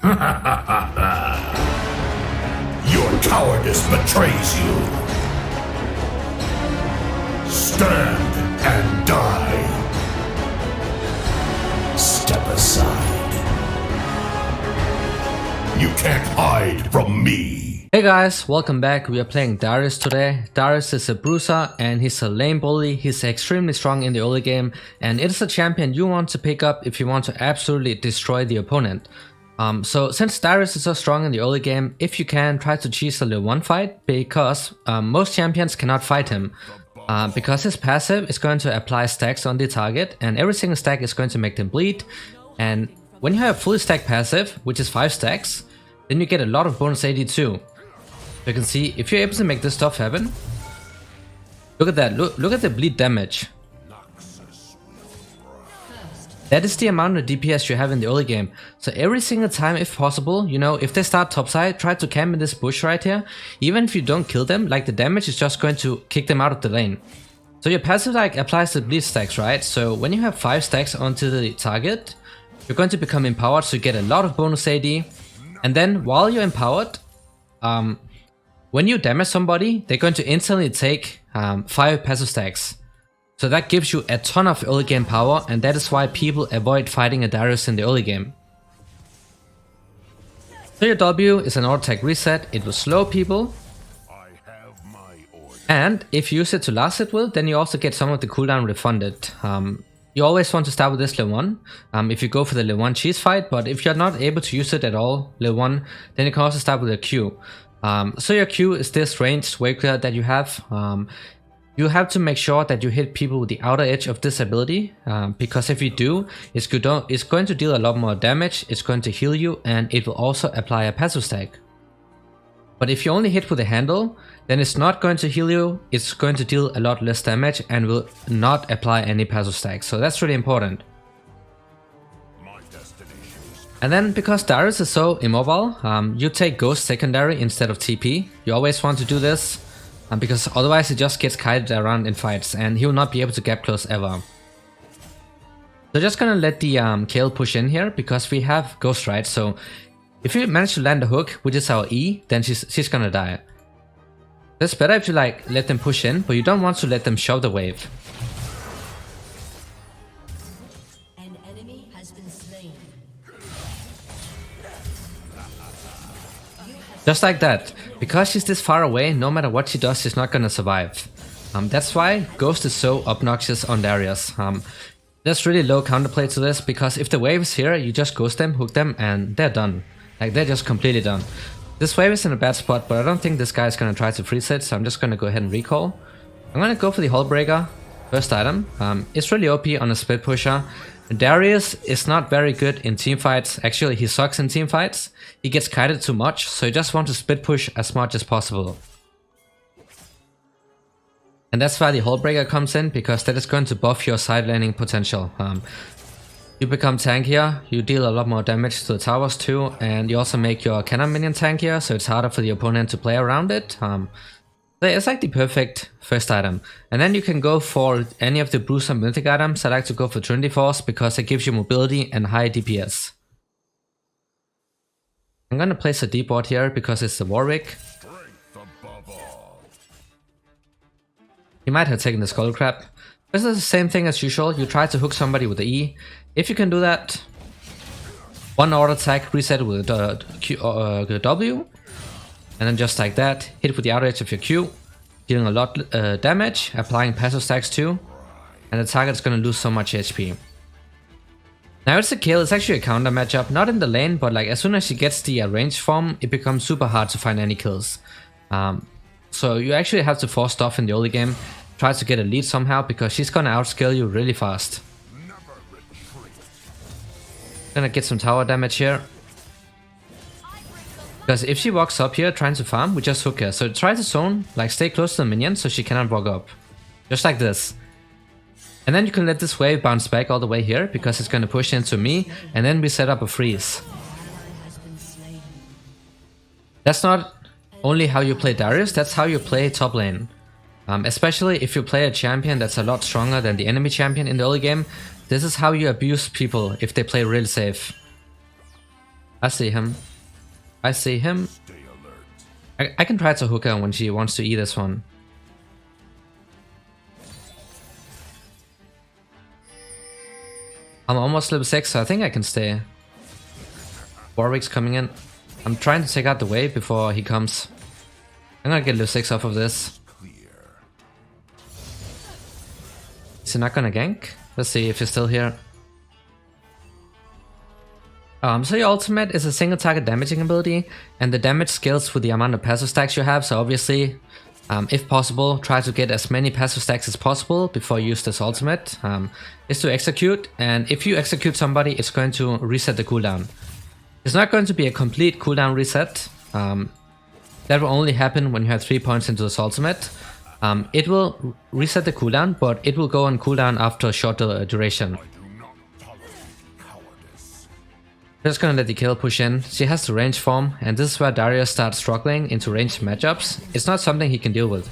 Your cowardice betrays you. Stand and die. Step aside. You can't hide from me. Hey guys, welcome back. We are playing Darius today. Darius is a bruiser and he's a lane bully. He's extremely strong in the early game and it is a champion you want to pick up if you want to absolutely destroy the opponent. So since Darius is so strong in the early game, if you can, try to cheese a level 1 fight because most champions cannot fight him. Because his passive is going to apply stacks on the target and every single stack is going to make them bleed. And when you have fully stacked passive, which is 5 stacks, then you get a lot of bonus AD too. You can see if you're able to make this stuff happen. Look at that, look at the bleed damage. That is the amount of DPS you have in the early game. So every single time if possible, you know, if they start topside, try to camp in this bush right here. Even if you don't kill them, like the damage is just going to kick them out of the lane. So your passive like applies the bleed stacks, right? So when you have 5 stacks onto the target, you're going to become empowered, so you get a lot of bonus AD. And then while you're empowered, when you damage somebody, they're going to instantly take 5 passive stacks. So that gives you a ton of early game power, and that is why people avoid fighting a Darius in the early game. So your W is an auto attack reset, it will slow people. And if you use it to last hit with, then you also get some of the cooldown refunded. You always want to start with this level 1 if you go for the level 1 cheese fight, but if you're not able to use it at all, level 1, then you can also start with a Q. So your Q is this ranged wave clear that you have. You have to make sure that you hit people with the outer edge of this ability, because if you do, it's going to deal a lot more damage, it's going to heal you, and it will also apply a passive stack. But if you only hit with the handle, then it's not going to heal you, it's going to deal a lot less damage and will not apply any passive stack, so that's really important. And then because Darius is so immobile, you take Ghost secondary instead of TP. You always want to do this, because otherwise he just gets kited around in fights and he will not be able to gap close ever. So just gonna let the Kale push in here because we have Ghost, right? So if you manage to land a hook, which is our E, then she's gonna die. It's better if you like let them push in, but you don't want to let them shove the wave. An enemy has been slain. Just like that. Because she's this far away, no matter what she does, she's not gonna survive. That's why Ghost is so obnoxious on Darius. There's really low counterplay to this, because if the wave is here, you just Ghost them, hook them, and they're done. Like, they're just completely done. This wave is in a bad spot, but I don't think this guy is gonna try to freeze it, so I'm just gonna go ahead and recall. I'm gonna go for the Hull Breaker, first item. It's really OP on a split pusher. Darius is not very good in teamfights. Actually, he sucks in teamfights. He gets kited too much, so you just want to split push as much as possible. And that's why the Hull Breaker comes in, because that is going to buff your side laning potential. You become tankier, you deal a lot more damage to the towers too, and you also make your cannon minion tankier, so it's harder for the opponent to play around it. It's like the perfect first item. And then you can go for any of the Bruiser mythic items. I like to go for Trinity Force because it gives you mobility and high DPS. I'm gonna place a D-board here because it's the Warwick. He might have taken the Skull Crab. This is the same thing as usual, you try to hook somebody with the E. If you can do that, one auto attack, reset with the W. And then just like that, hit with the outer edge of your Q, dealing a lot damage, applying passive stacks too, and the target is going to lose so much HP. Now it's a kill, it's actually a counter matchup, not in the lane, but like as soon as she gets the range form, it becomes super hard to find any kills. So you actually have to force stuff in the early game, try to get a lead somehow, because she's going to outscale you really fast. Gonna get some tower damage here. Because if she walks up here trying to farm, we just hook her. So try to zone, like stay close to the minion so she cannot walk up. Just like this. And then you can let this wave bounce back all the way here, because it's gonna push into me, and then we set up a freeze. That's not only how you play Darius, that's how you play top lane. Especially if you play a champion that's a lot stronger than the enemy champion in the early game, this is how you abuse people if they play real safe. I see him. I see him. I can try to hook her when she wants to eat this one. I'm almost level 6, so I think I can stay. Warwick's coming in. I'm trying to take out the wave before he comes. I'm gonna get level 6 off of this. Is he not gonna gank? Let's see if he's still here. So your ultimate is a single target damaging ability, and the damage scales with the amount of passive stacks you have, so obviously, if possible, try to get as many passive stacks as possible before you use this ultimate. Is to execute, and if you execute somebody, it's going to reset the cooldown. It's not going to be a complete cooldown reset. That will only happen when you have 3 points into this ultimate. It will reset the cooldown, but it will go on cooldown after a short duration. Just gonna let the kill push in. She has the range form, and this is where Darius starts struggling into ranged matchups. It's not something he can deal with.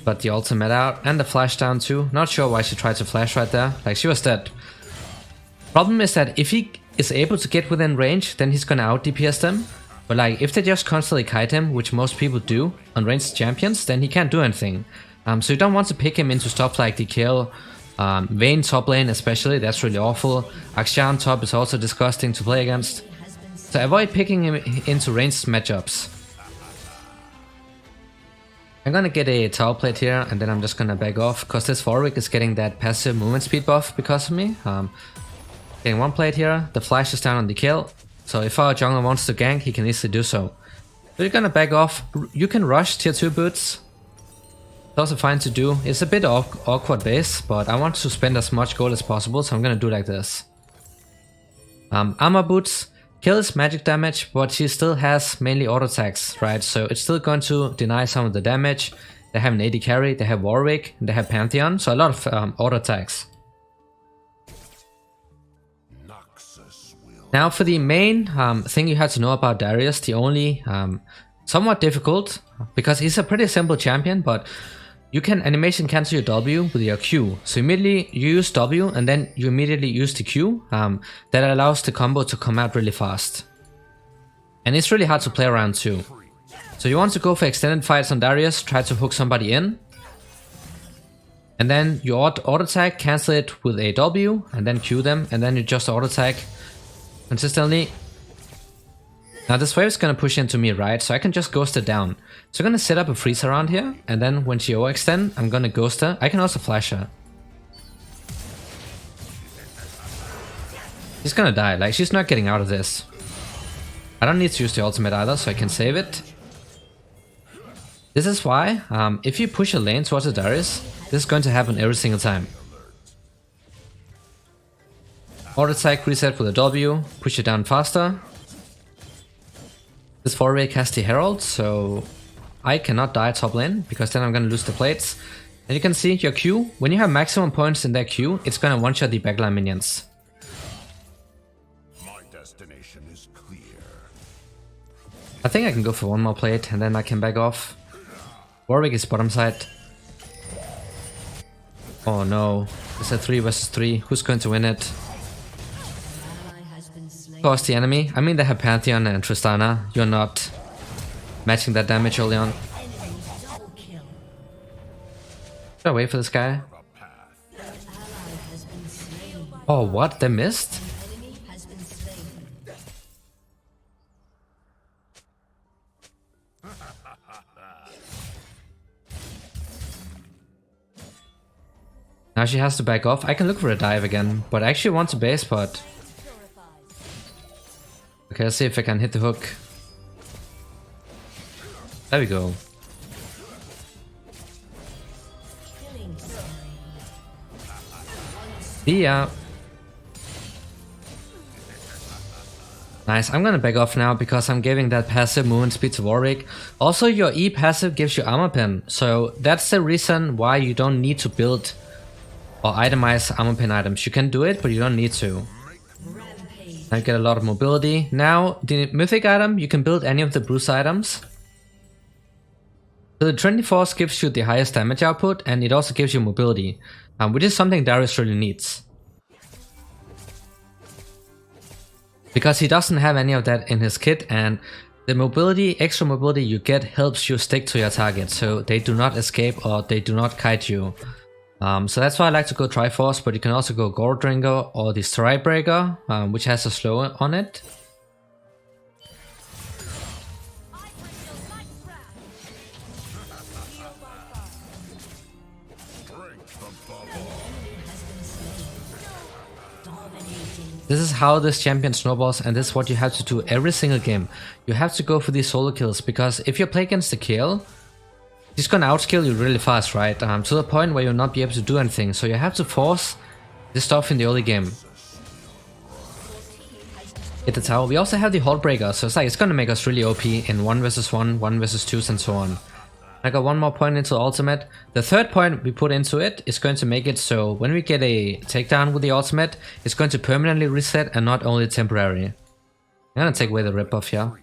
But the ultimate out and the flash down too. Not sure why she tried to flash right there. Like, she was dead. Problem is that if he is able to get within range, then he's gonna out DPS them. But like, if they just constantly kite him, which most people do on ranged champions, then he can't do anything. So you don't want to pick him into stuff like the kill. Vayne top lane especially, that's really awful. Akshan top is also disgusting to play against. So avoid picking him into ranged matchups. I'm gonna get a tower plate here, and then I'm just gonna back off, because this Warwick is getting that passive movement speed buff because of me. Getting one plate here, the flash is down on the kill, so if our jungler wants to gank, he can easily do so. So you're gonna back off. You can rush tier 2 boots. It's also fine to do. It's a bit awkward base, but I want to spend as much gold as possible, so I'm gonna do like this. Armor boots. Kill is magic damage, but she still has mainly auto attacks, right? So it's still going to deny some of the damage. They have an AD carry, they have Warwick, and they have Pantheon, so a lot of auto attacks. Now for the main thing you have to know about Darius, the only somewhat difficult, because he's a pretty simple champion, but you can animation cancel your W with your Q. So immediately you use W and then you immediately use the Q. That allows the combo to come out really fast. And it's really hard to play around too. So you want to go for extended fights on Darius, try to hook somebody in. And then you auto attack, cancel it with a W, and then Q them, and then you just auto attack consistently. Now this wave is gonna push into me, right? So I can just ghost her down. So I'm gonna set up a freeze around here, and then when she overextend, I'm gonna ghost her. I can also flash her. She's gonna die, like she's not getting out of this. I don't need to use the ultimate either, so I can save it. This is why, if you push a lane towards the Darius, this is going to happen every single time. Auto attack, reset with a W, push it down faster. This Warwick has the Herald, so I cannot die top lane, because then I'm gonna lose the plates. And you can see your Q, when you have maximum points in that Q, it's gonna one-shot the backline minions. My destination is clear. I think I can go for one more plate, and then I can back off. Warwick is bottom side. Oh no, it's a 3 versus 3, who's going to win it? Of course the enemy, I mean they have Pantheon and Tristana, you're not matching that damage early on. Should I wait for this guy? Oh what, they missed? Now she has to back off. I can look for a dive again, but I actually want to base pot. Okay, let's see if I can hit the hook. There we go. Yeah. Nice, I'm gonna back off now because I'm giving that passive movement speed to Warwick. Also, your E passive gives you armor pin, so that's the reason why you don't need to build or itemize armor pin items. You can do it, but you don't need to. Rampage. I get a lot of mobility. Now, the mythic item, you can build any of the Bruce items. So the Trinity Force gives you the highest damage output, and it also gives you mobility, which is something Darius really needs. Because he doesn't have any of that in his kit, and the mobility, extra mobility you get helps you stick to your target, so they do not escape or they do not kite you. So that's why I like to go Triforce, but you can also go Gore Drinker or the Stride Breaker, which has a slow on it. This is how this champion snowballs, and this is what you have to do every single game. You have to go for these solo kills, because if you play against the KL, he's gonna outskill you really fast, right? To the point where you'll not be able to do anything. So you have to force this stuff in the early game. Hit the tower. We also have the Hold Breaker, so it's gonna make us really OP in 1 versus 1, 1 versus 2s, and so on. I got one more point into the ultimate. The third point we put into it is going to make it so when we get a takedown with the ultimate, it's going to permanently reset and not only temporary. I'm gonna take away the rip buff here. I'm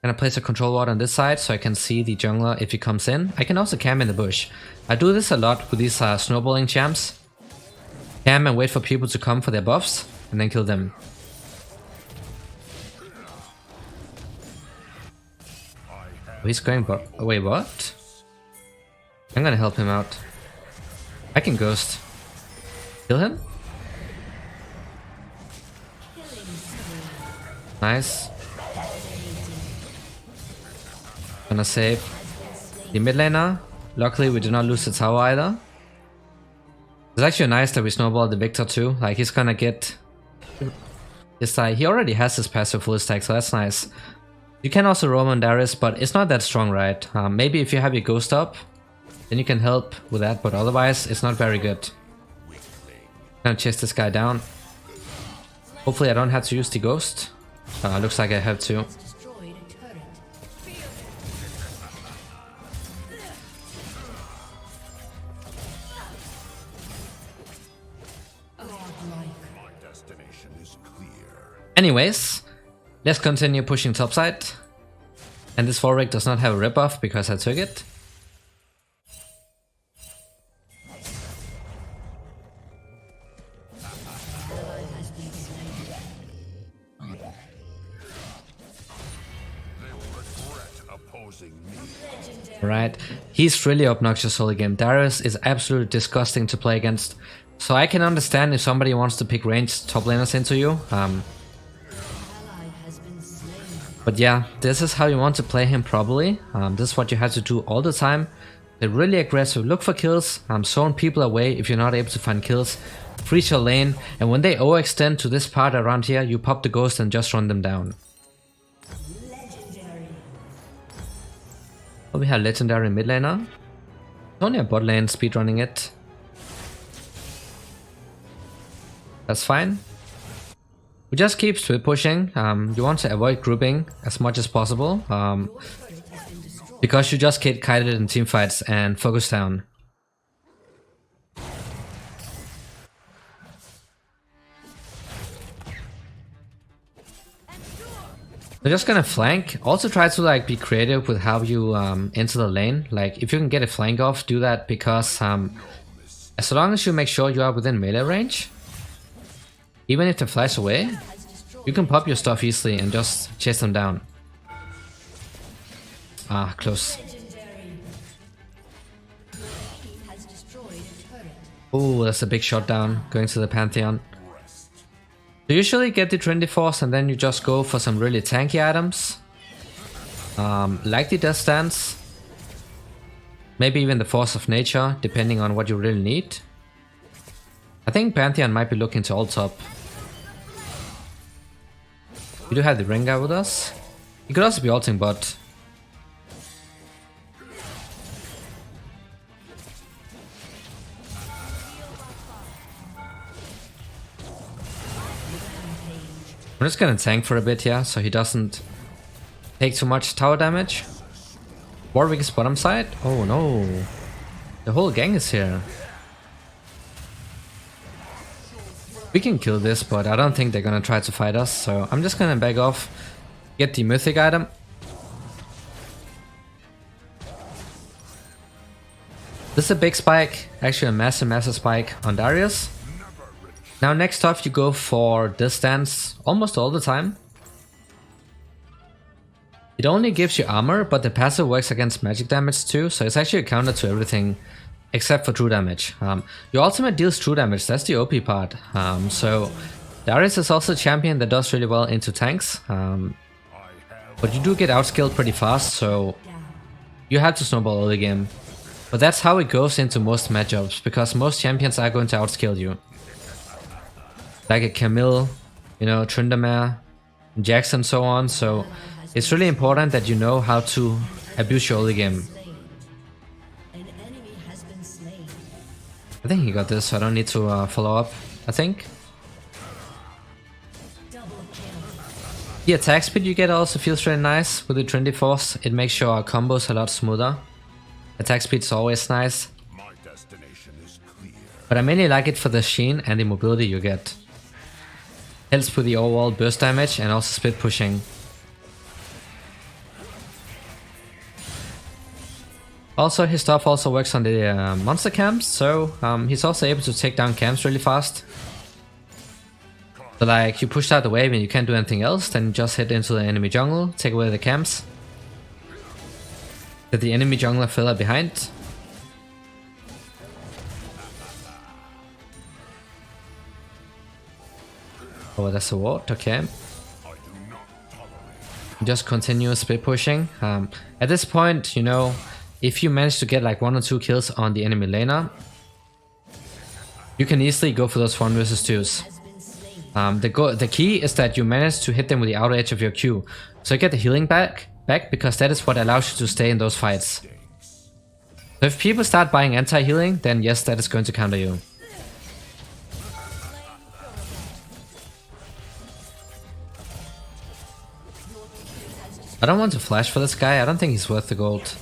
gonna place a control ward on this side so I can see the jungler if he comes in. I can also camp in the bush. I do this a lot with these snowballing champs. Camp and wait for people to come for their buffs and then kill them. Oh, he's going wait, what? I'm gonna help him out. I can ghost. Kill him? Nice. Gonna save the mid laner. Luckily we did not lose the tower either. It's actually nice that we snowballed the Victor too. Like he's gonna get this he already has his passive full stack, so that's nice. You can also roam on Darius, but it's not that strong, right? Maybe if you have your ghost up, then you can help with that, but otherwise it's not very good. I'm gonna chase this guy down. Hopefully I don't have to use the ghost. Looks like I have to. Anyways, let's continue pushing topside. And this Warwick does not have a rip buff because I took it. Right, he's really obnoxious all game. Darius is absolutely disgusting to play against. So I can understand if somebody wants to pick ranged top laners into you. But yeah, this is how you want to play him probably. This is what you have to do all the time. They're really aggressive, look for kills, zone people away if you're not able to find kills, freeze your lane, and when they overextend to this part around here, you pop the ghost and just run them down. Oh, we have legendary mid laner. It's only a bot lane speedrunning it. That's fine. We just keep split pushing. You want to avoid grouping as much as possible, because you just get kited in teamfights and focus down. We're just gonna flank. Also try to like be creative with how you enter the lane. Like if you can get a flank off, do that, because as long as you make sure you are within melee range, even if they flash away, you can pop your stuff easily and just chase them down. Ah, close. Oh, that's a big shot down going to the Pantheon. So usually get the Trinity Force and then you just go for some really tanky items. Like the Death Stance. Maybe even the Force of Nature, depending on what you really need. I think Pantheon might be looking to ult top. We do have the Rengar with us. He could also be ulting bot. I'm just gonna tank for a bit here, so he doesn't take too much tower damage. Warwick is bottom side. Oh no. The whole gang is here. We can kill this, but I don't think they're gonna try to fight us, so I'm just gonna back off, get the mythic item. This is a big spike, actually a massive spike on Darius. Now next off you go for this stance almost all the time. It only gives you armor, but the passive works against magic damage too, so it's actually a counter to everything except for true damage. Your ultimate deals true damage, that's the OP part. So Darius is also a champion that does really well into tanks, but you do get outskilled pretty fast, so you have to snowball early game. But that's how it goes into most matchups, because most champions are going to outskill you. Like a Camille, you know, Tryndamere, Jax and so on, so it's really important that you know how to abuse your early game. I think he got this, so I don't need to follow up, I think. The attack speed you get also feels really nice with the Trinity Force. It makes your combos a lot smoother. Attack speed is always nice. But I mainly like it for the sheen and the mobility you get. Helps with the overall burst damage and also split pushing. Also, his stuff also works on the monster camps, so he's also able to take down camps really fast. So like, you push out the wave and you can't do anything else, then you just hit into the enemy jungle, take away the camps. Get the enemy jungler filler behind. Oh, that's a ward, okay. Just continue split pushing. At this point, you know, if you manage to get like 1 or 2 kills on the enemy laner, you can easily go for those 1 versus 2s. The key is that you manage to hit them with the outer edge of your Q. So you get the healing back because that is what allows you to stay in those fights. So if people start buying anti-healing, then yes, that is going to counter you. I don't want to flash for this guy, I don't think he's worth the gold.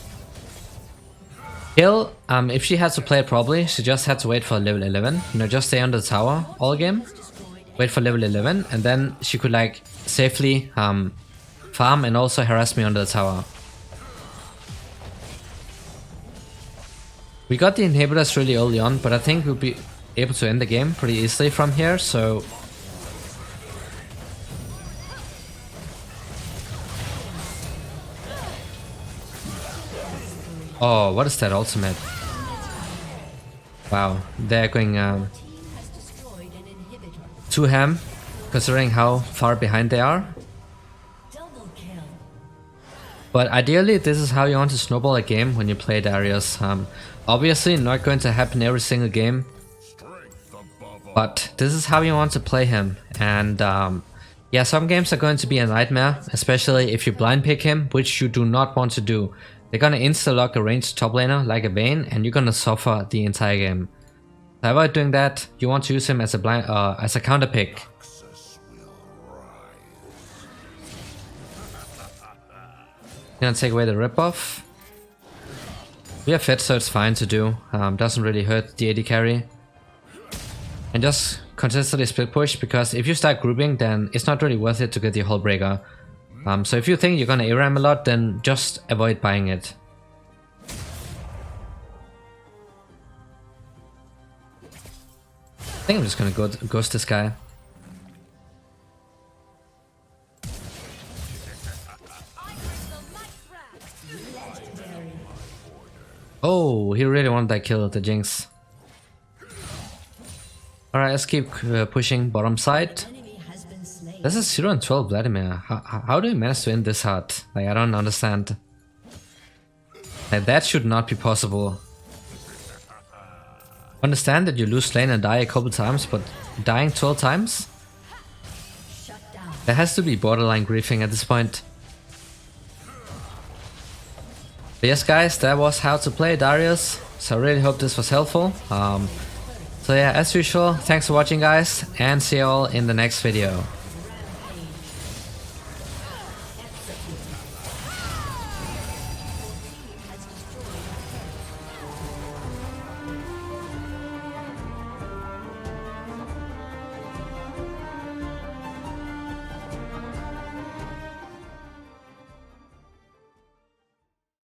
Hill, if she has to play it properly, she just had to wait for level 11. You know, just stay under the tower all game. Wait for level 11, and then she could like safely farm and also harass me under the tower. We got the inhibitors really early on, but I think we'll be able to end the game pretty easily from here, so... Oh, what is that ultimate? Wow, they're going too ham, considering how far behind they are. But ideally, this is how you want to snowball a game when you play Darius. Obviously, not going to happen every single game, but this is how you want to play him. And yeah, some games are going to be a nightmare, especially if you blind pick him, which you do not want to do. They're gonna insta-lock a ranged top laner like a Vayne, and you're gonna suffer the entire game. So avoid doing that. You want to use him as a counter pick. Gonna take away the ripoff. We have fed, so it's fine to do. Doesn't really hurt the AD carry. And just consistently split push, because if you start grouping, then it's not really worth it to get the hull breaker. So if you think you're gonna ARAM a lot, then just avoid buying it. I think I'm just gonna ghost this guy. Oh, he really wanted that kill, the Jinx. Alright, let's keep pushing bottom side. This is 0 and 12 Vladimir. How do you manage to end this hard? Like, I don't understand. Like, that should not be possible. Understand that you lose lane and die a couple times, but dying 12 times? That has to be borderline griefing at this point. But yes guys, that was how to play Darius. So I really hope this was helpful. So yeah, as usual, thanks for watching guys, and see you all in the next video.